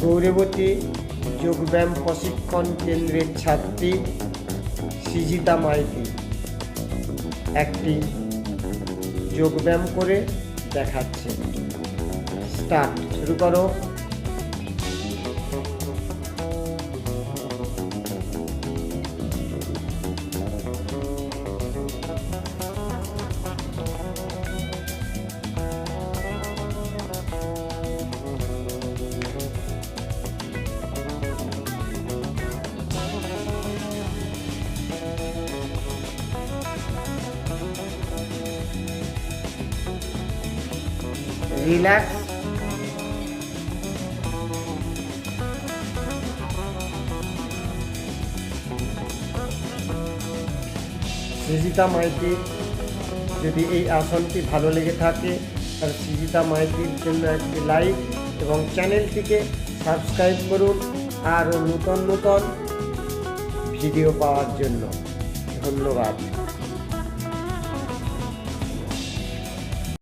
গৌরবতী যোগব্যায়াম প্রশিক্ষণ কেন্দ্রের ছাত্রী সৃজিতা মাইতি একটি যোগব্যায়াম করে দেখাচ্ছে। স্টার্ট, শুরু করো। রিল্যাক্স। সৃজিতা মাইতির যদি এই আসনটি ভালো লেগে থাকে তাহলে সৃজিতা মাইতির জন্য একটি লাইক এবং চ্যানেলটিকে সাবস্ক্রাইব করুন আরও নূতন নূতন ভিডিও পাওয়ার জন্য। ধন্যবাদ।